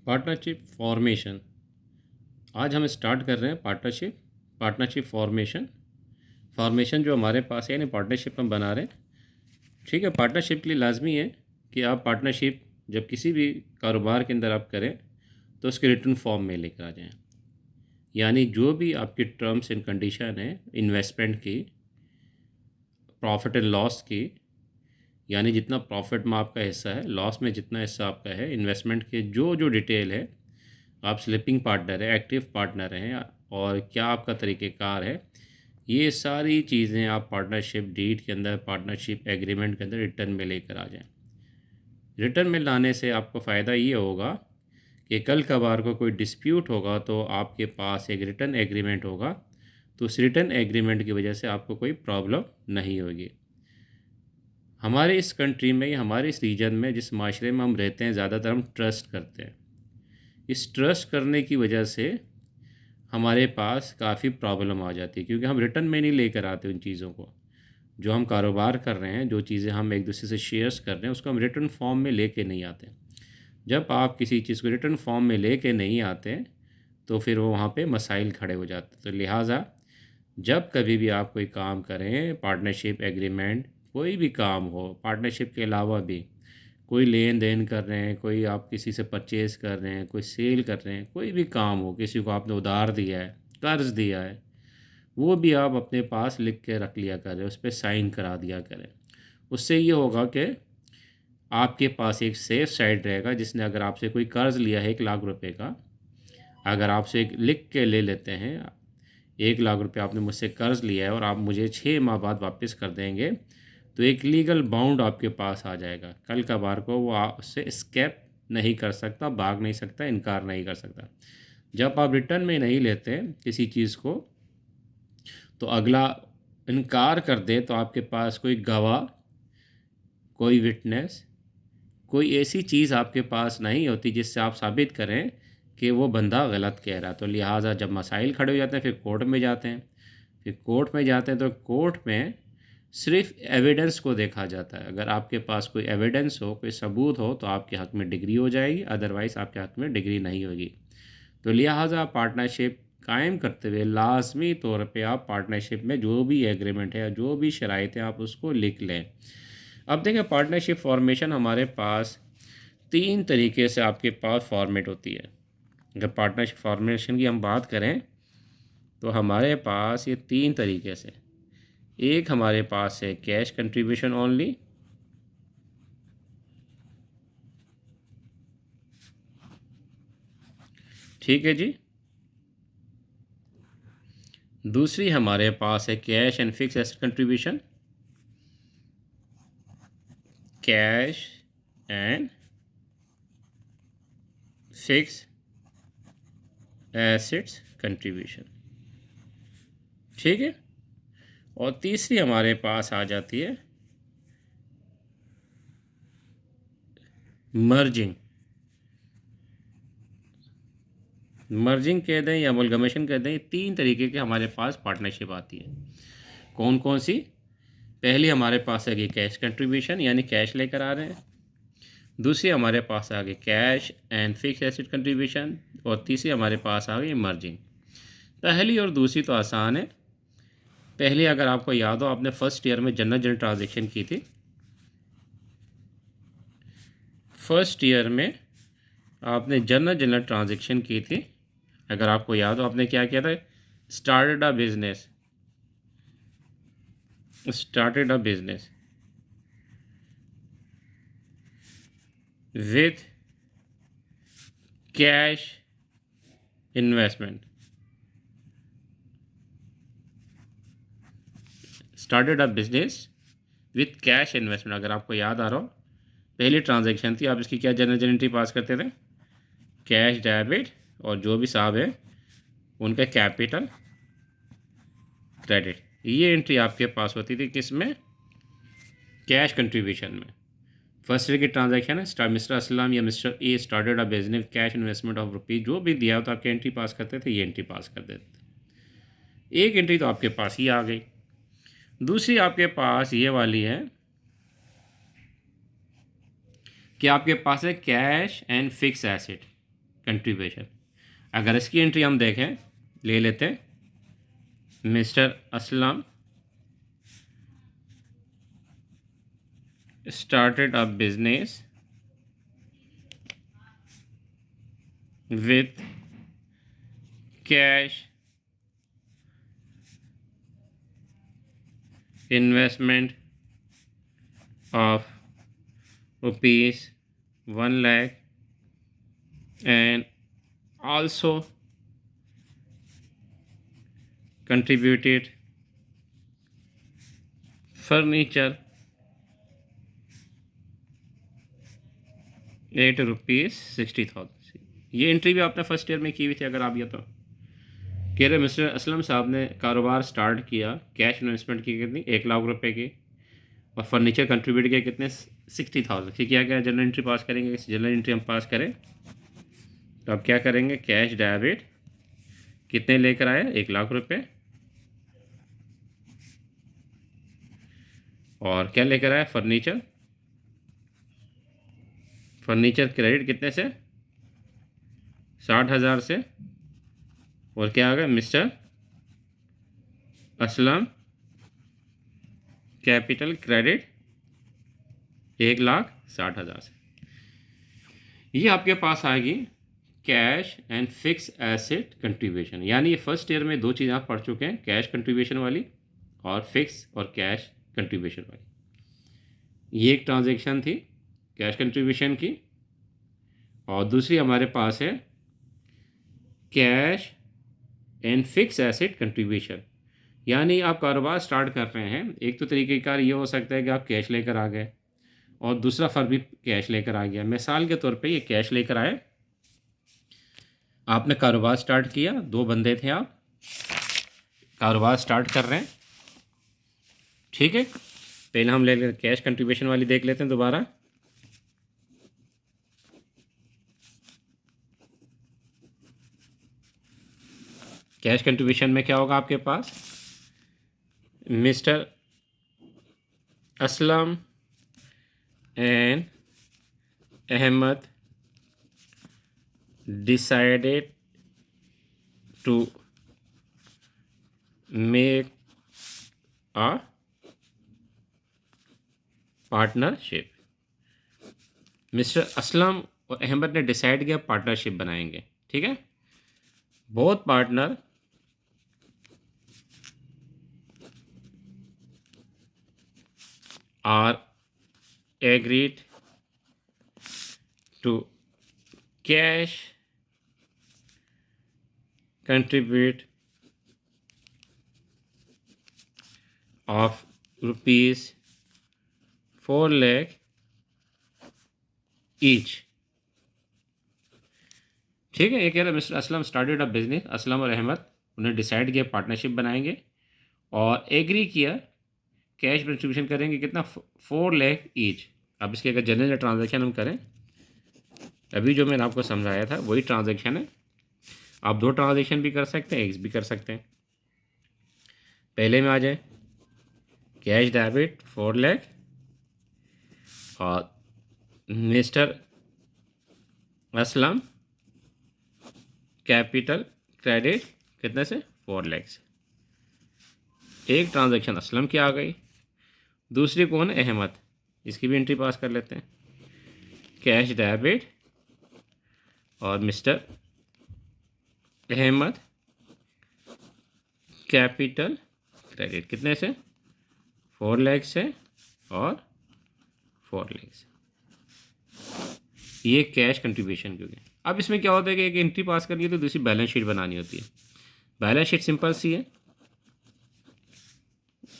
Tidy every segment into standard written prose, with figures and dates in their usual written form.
Partnership formation. आज हम start कर रहे हैं पार्टनरशिप फॉर्मेशन जो हमारे पास है, यानी पार्टनरशिप हम बना रहे हैं। ठीक है, पार्टनरशिप के लिए लाजमी है कि आप पार्टनरशिप जब किसी भी कारोबार के अंदर आप करें तो उसके रिटर्न फॉर्म में लेकर आ जाएं। यानी जो भी आपकी टर्म्स एंड कंडीशन है इन्वेस्टमेंट की, प्रॉफिट एंड लॉस की, यानी जितना प्रॉफिट में आपका हिस्सा है, लॉस में जितना हिस्सा आपका है, इन्वेस्टमेंट के जो जो डिटेल है, आप स्लिपिंग पार्टनर है, एक्टिव पार्टनर हैं, और क्या आपका तरीक़ेकार है, ये सारी चीज़ें आप पार्टनरशिप डीड के अंदर, पार्टनरशिप एग्रीमेंट के अंदर रिटर्न में लेकर आ जाएं। रिटर्न में लाने से आपको फ़ायदा ये होगा कि कल कभार को कोई डिस्प्यूट होगा तो आपके पास एक रिटर्न एग्रीमेंट होगा, तो उस रिटर्न एग्रीमेंट की वजह से आपको कोई प्रॉब्लम नहीं होगी। हमारे इस कंट्री में या हमारे इस रीजन में, जिस माशरे में हम रहते हैं, ज़्यादातर हम ट्रस्ट करते हैं। इस ट्रस्ट करने की वजह से हमारे पास काफ़ी प्रॉब्लम आ जाती है, क्योंकि हम रिटर्न में नहीं लेकर आते उन चीज़ों को। जो हम कारोबार कर रहे हैं, जो चीज़ें हम एक दूसरे से शेयर्स कर रहे हैं, उसको हम रिटर्न फॉर्म में लेके नहीं आते। जब आप किसी चीज़ को रिटर्न फॉर्म में लेके नहीं आते तो फिर वो वहाँ पे मसाइल खड़े हो जाते हैं। तो लिहाजा जब कभी भी आप कोई काम करें, पार्टनरशिप एग्रीमेंट, कोई भी काम हो, पार्टनरशिप के अलावा भी कोई लेन देन कर रहे हैं, कोई आप किसी से परचेज़ कर रहे हैं, कोई सेल कर रहे हैं, कोई भी काम हो, किसी को आपने उधार दिया है, कर्ज़ दिया है, वो भी आप अपने पास लिख के रख लिया करें, उस पर साइन करा दिया करें। उससे ये होगा कि आपके पास एक सेफ साइड रहेगा, जिसने अगर आपसे कोई कर्ज़ लिया है 1 लाख रुपए का, अगर आपसे एक लिख के ले लेते हैं 1 लाख रुपए आपने मुझसे कर्ज़ लिया है और आप मुझे 6 माह बाद वापस कर देंगे, तो एक लीगल बाउंड आपके पास आ जाएगा। कल कभार को वो उससे एस्केप नहीं कर सकता, भाग नहीं सकता, इनकार नहीं कर सकता। जब आप रिटर्न में नहीं लेते किसी चीज़ को, तो अगला इनकार कर दे तो आपके पास कोई गवाह, कोई विटनेस, कोई ऐसी चीज़ आपके पास नहीं होती जिससे आप साबित करें कि वो बंदा गलत कह रहा। तो लिहाजा जब मसाइल खड़े हो जाते हैं, फिर कोर्ट में जाते हैं। तो कोर्ट में सिर्फ एविडेंस को देखा जाता है। अगर आपके पास कोई एविडेंस हो, कोई सबूत हो, तो आपके हक़ में डिग्री हो जाएगी, अदरवाइज़ आपके हक़ में डिग्री नहीं होगी। तो लिहाजा पार्टनरशिप कायम करते हुए लाज़मी तौर पे आप पार्टनरशिप में जो भी एग्रीमेंट है, जो भी शराइत है, आप उसको लिख लें। अब देखें, पार्टनरशिप फॉर्मेशन हमारे पास 3 तरीके से आपके पास फॉर्मेट होती है। अगर पार्टनरशिप फॉर्मेशन की हम बात करें तो हमारे पास ये 3 तरीके से, एक हमारे पास है कैश कंट्रीब्यूशन ओनली, ठीक है जी। दूसरी हमारे पास है cash and fix asset contribution, cash and fix assets contribution, ठीक है। और तीसरी हमारे पास आ जाती है मर्जिंग कह दें या अमलगमेशन कह दें। 3 तरीके के हमारे पास पार्टनरशिप आती है। कौन कौन सी? पहली हमारे पास है कि कैश कंट्रीब्यूशन, यानी कैश लेकर आ रहे हैं। दूसरी हमारे पास आ गई cash and fix asset contribution, और तीसरी हमारे पास आ गई मर्जिंग। पहली और दूसरी तो आसान है। पहले अगर आपको याद हो, आपने फर्स्ट ईयर में जनरल ट्रांजेक्शन की थी। फर्स्ट ईयर में आपने जनरल ट्रांजेक्शन की थी। अगर आपको याद हो, आपने क्या किया था? Started a business with cash investment. Started a business with cash investment, अगर आपको याद आ रहा हो, पहली ट्रांजैक्शन थी। आप इसकी क्या जनरल एंट्री पास करते थे? कैश डेबिट, और जो भी साहब है उनका कैपिटल क्रेडिट। ये एंट्री आपके पास होती थी किस में? कैश कंट्रीब्यूशन में। फर्स्ट ईयर की ट्रांजैक्शन है, मिस्टर असलम या mister A started a business cash investment of rupees, जो भी दिया तो आपकी एंट्री पास करते थे, ये एंट्री पास कर देते थे। एक एंट्री तो आपके पास ही आ गई। दूसरी आपके पास ये वाली है कि आपके पास है cash and fix asset contribution. अगर इसकी एंट्री हम देखें, ले लेते हैं mister Aslam started a business with cash investment of rupees 1 lakh and also contributed furniture ₹8,60,000। ये एंट्री भी आपने फर्स्ट ईयर में की हुई थी। अगर आप ये तो कह रहे मिस्टर असलम साहब ने कारोबार स्टार्ट किया, कैश इन्वेस्टमेंट की कितनी, ₹1,00,000 की, और फर्नीचर कंट्रीब्यूट किया कितने, 60,000। फिर क्या क्या जनरल एंट्री पास करेंगे। जनरल एंट्री हम पास करें तो अब क्या करेंगे, कैश डेबिट कितने लेकर आए, ₹1,00,000, और क्या लेकर आया, फर्नीचर। फर्नीचर क्रेडिट कितने से, 60,000 से, और क्या आ गया, मिस्टर असलम कैपिटल क्रेडिट 1,60,000 से। ये आपके पास आएगी cash and fix asset contribution. यानी ये फर्स्ट ईयर में दो चीज़ें आप पढ़ चुके हैं, कैश कंट्रीब्यूशन वाली और फिक्स और कैश कंट्रीब्यूशन वाली। ये एक ट्रांजैक्शन थी कैश कंट्रीब्यूशन की, और दूसरी हमारे पास है cash and fix asset contribution. यानी आप कारोबार स्टार्ट कर रहे हैं, एक तो तरीक़ेकार ये हो सकता है कि आप कैश लेकर आ गए और दूसरा फर्म भी कैश लेकर आ गया। मिसाल के तौर पे ये कैश लेकर आए, आपने कारोबार स्टार्ट किया, 2 बंदे थे, आप कारोबार स्टार्ट कर रहे हैं, ठीक है। पहले हम ले लेते कैश कंट्रीब्यूशन वाली, देख लेते हैं दोबारा। कैश कंट्रीब्यूशन में क्या होगा आपके पास, mister Aslam and Ahmad decided to make a partnership. Mister Aslam और अहमद ने डिसाइड किया पार्टनरशिप बनाएंगे, ठीक है। Both partner are agreed to cash contribute of rupees 4 lakh each, ठीक है। ये कह रहा है mister Aslam started a business, Aslam और अहमद उन्हें डिसाइड किया पार्टनरशिप बनाएंगे और एग्री किया कैश कंट्रीब्यूशन करेंगे कितना, 4 लाख ईच। अब इसके अगर जनरल ट्रांजैक्शन हम करें, अभी जो मैंने आपको समझाया था वही ट्रांजैक्शन है। आप 2 ट्रांजैक्शन भी कर सकते हैं, एक भी कर सकते हैं। पहले में आ जाए कैश डेबिट 4 लाख और मिस्टर असलम कैपिटल क्रेडिट कितने से, 4 लाख से। एक ट्रांजैक्शन असलम की आ गई, दूसरी कौन है, अहमद। इसकी भी एंट्री पास कर लेते हैं, कैश डेबिट और मिस्टर अहमद कैपिटल क्रेडिट कितने से, 4 लाख से और 4 लाख से। ये कैश कंट्रीब्यूशन की हो गई। अब इसमें क्या होता है कि एक एंट्री पास करनी है तो दूसरी बैलेंस शीट बनानी होती है। बैलेंस शीट सिंपल सी है,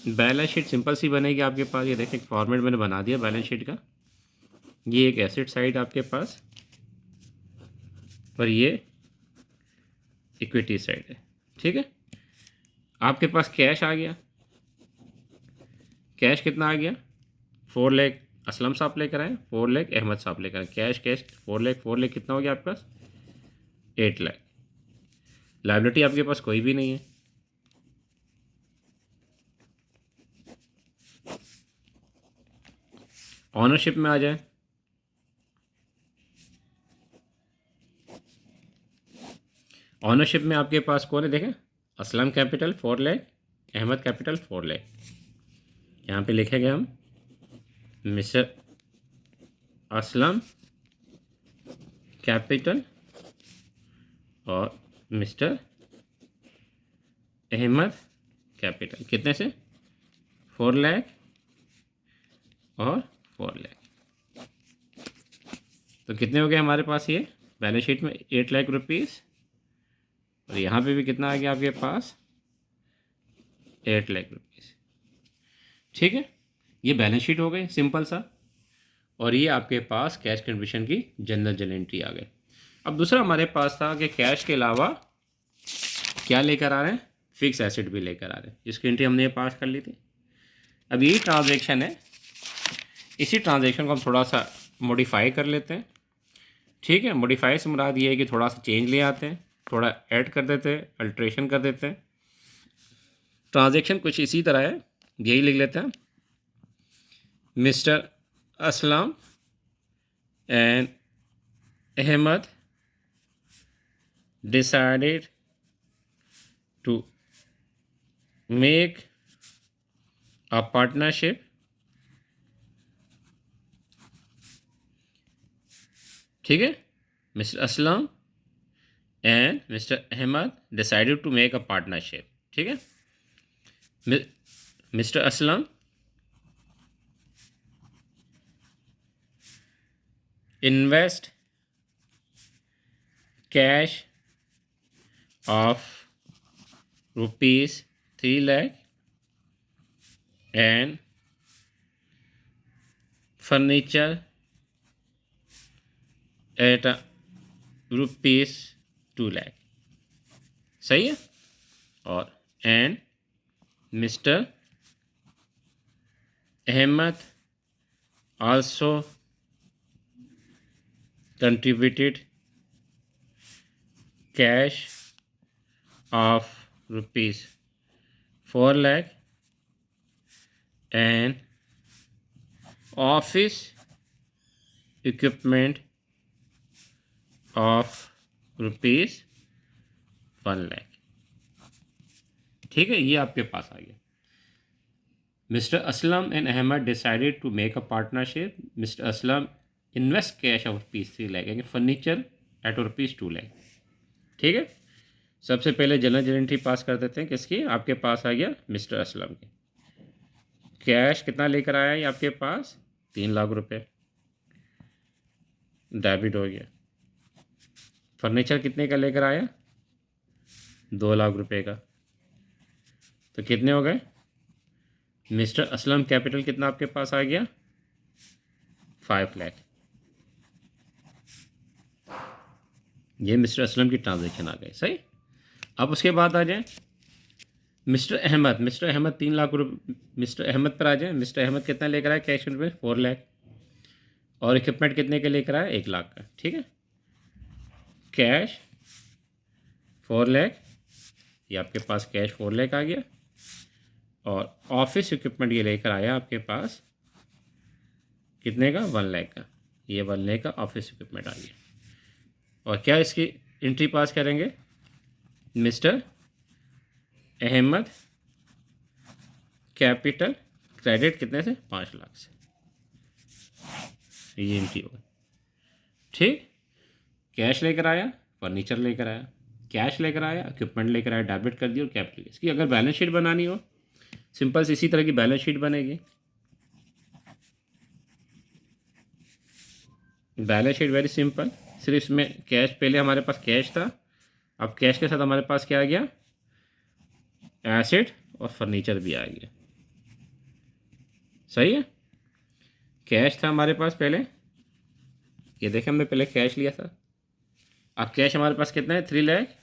बैलेंस शीट सिंपल सी बनेगी आपके पास। ये देखें फॉर्मेट मैंने बना दिया बैलेंस शीट का। ये एक एसेट साइड आपके पास और ये इक्विटी साइड है, ठीक है। आपके पास कैश आ गया, कैश कितना आ गया, 4 लाख असलम साहब लेकर आए, 4 लाख अहमद साहब लेकर आए। कैश कैश 4 लाख, 4 लाख कितना हो गया आपके पास, 8 लाख। लायबिलिटी आपके पास कोई भी नहीं है। ऑनरशिप में आ जाए, ऑनरशिप में आपके पास कौन है देखें, असलम कैपिटल 4 लाख, अहमद कैपिटल 4 लाख। यहाँ पे लिखेंगे हम मिस्टर असलम कैपिटल और मिस्टर अहमद कैपिटल कितने से, 4 लाख और 4 लाख। तो कितने हो गए हमारे पास ये बैलेंस शीट में, 8 लाख रुपीज़। और यहाँ पे भी कितना आ गया आपके पास, 8 लाख रुपीज़। ठीक है, ये बैलेंस शीट हो गई सिंपल सा। और ये आपके पास कैश कंट्रीब्यूशन की जनरल एंट्री आ गई। अब दूसरा हमारे पास था कि कैश के अलावा क्या लेकर आ रहे हैं, फिक्स एसेट भी लेकर आ रहे हैं। इसकी एंट्री हमने ये पास कर ली थी। अब यही ट्रांजैक्शन है, इसी ट्रांजैक्शन को हम थोड़ा सा मॉडिफाई कर लेते हैं। ठीक है, मॉडिफाई से मुराद ये है कि थोड़ा सा चेंज ले आते हैं, थोड़ा ऐड कर देते हैं, अल्ट्रेशन कर देते हैं। ट्रांजैक्शन कुछ इसी तरह है, यही लिख लेते हैं, mister Aslam and Ahmad decided to make a partnership ठीक है, mister Aslam and mister Ahmed decided to make a partnership. ठीक है, mister Aslam invest cash of rupees 3 lakh and furniture at rupees 2 lakh। सही है। और and mister Ahmed also contributed cash of rupees 4 lakh and office equipment of rupees 1 lakh। ठीक है, ये आपके पास आ गया। Mister Aslam and Ahmed decided to make a partnership. Mister Aslam invest cash of rupees 3 lakh यानी फर्नीचर एट रुपीज़ 2 लाख। ठीक है, सबसे पहले जनरल एंट्री पास कर देते हैं किसकी, आपके पास आ गया मिस्टर असलम की। कैश कितना लेकर आया ये आपके पास, 3 लाख रुपए डेबिट हो गया। फर्नीचर कितने का लेकर आया, 2 लाख रुपए का। तो कितने हो गए, मिस्टर असलम कैपिटल कितना आपके पास आ गया, 5 लाख। ये मिस्टर असलम की ट्रांजैक्शन आ गई। सही। अब उसके बाद आ जाए मिस्टर अहमद। मिस्टर अहमद 3 लाख रुपये मिस्टर अहमद पर आ जाए। मिस्टर अहमद कितना लेकर आया कैश में, 4 लाख। और इक्विपमेंट कितने के लेकर आया, 1 लाख का। ठीक है, कैश 4 लाख, ये आपके पास कैश 4 लाख आ गया। और ऑफिस इक्विपमेंट ये लेकर आया आपके पास कितने का, 1 लाख का। ये 1 लाख का ऑफिस इक्विपमेंट आ गया। और क्या इसकी एंट्री पास करेंगे, मिस्टर अहमद कैपिटल क्रेडिट कितने से, 5 लाख से। ये एंट्री होगा। ठीक, कैश लेकर आया, फर्नीचर लेकर आया, कैश लेकर आया, इक्विपमेंट लेकर आया, डेबिट कर दिया। और कैपिटल, इसकी अगर बैलेंस शीट बनानी हो सिंपल से इसी तरह की बैलेंस शीट बनेगी। बैलेंस शीट वेरी सिंपल, सिर्फ इसमें कैश, पहले हमारे पास कैश था, अब कैश के साथ हमारे पास क्या आ गया, एसेट और फर्नीचर भी आ गया। सही है, कैश था हमारे पास पहले, ये देखें हमने पहले कैश लिया था। अब कैश हमारे पास कितना है, 3 लाख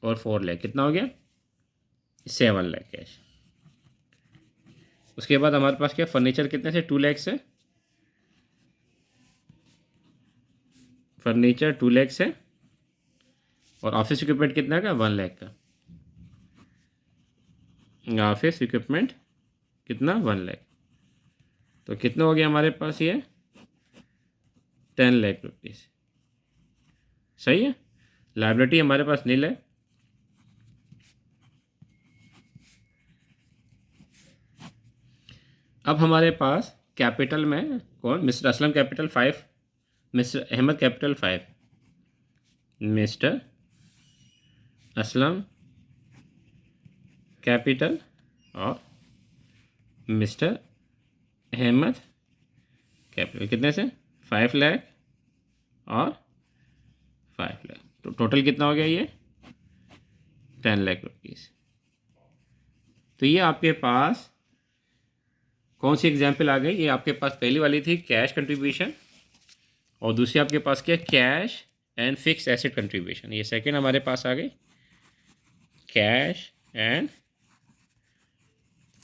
और 4 लाख, कितना हो गया, 7 लाख कैश। उसके बाद हमारे पास क्या, फर्नीचर कितने से, 2 लाख से। फर्नीचर 2 लाख से। और ऑफिस इक्विपमेंट कितना का, 1 लाख का। ऑफिस इक्विपमेंट कितना, 1 लाख। तो कितना हो गया हमारे पास ये, 10 लाख रुपीज़। सही है, लायबिलिटी हमारे पास नील है, अब हमारे पास कैपिटल में कौन, mister Aslam capital 5, mister Ahmed capital 5, mister Aslam capital और मिस्टर अहमद कैपिटल कितने से 5 लाख और 5 लाख, तो टोटल कितना हो गया ये 10 लाख रुपीज़। तो ये आपके पास कौन सी एग्जाम्पल आ गई, ये आपके पास पहली वाली थी कैश कंट्रीब्यूशन और दूसरी आपके पास क्या cash and fix asset contribution. ये सेकंड हमारे पास आ गई cash and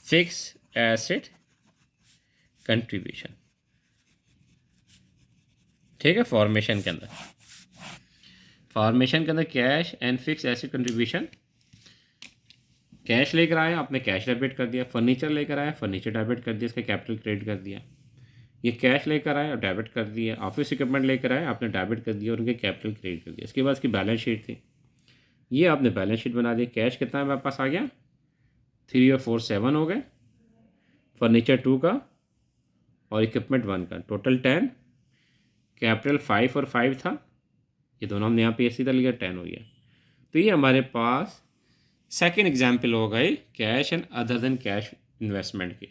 fix asset contribution. ठीक है, फॉर्मेशन के अंदर cash and fix asset contribution, cash लेकर आया आपने कैश डेबिट कर दिया, फर्नीचर लेकर आया फर्नीचर डेबिट कर दिया, इसका कैपिटल क्रेडिट कर दिया। ये कैश लेकर आया और डेबिट कर दिया, ऑफिस इक्विपमेंट लेकर आया आपने डेबिट कर दिया और उनके कैपिटल क्रेडिट कर दिया। इसके बाद इसकी बैलेंस शीट थी, ये आपने बैलेंस शीट बना दी। कैश कितना हमारे पास आ गया 3 और 4 7 हो गए, फर्नीचर 2 का और इक्विपमेंट 1 का, टोटल 10। कैपिटल 5 और 5 था, ये दोनों हमने यहाँ पे सीधा लिया 10 हो गया। तो ये हमारे पास सेकेंड एग्जाम्पल हो गई cash and other than cash investment की।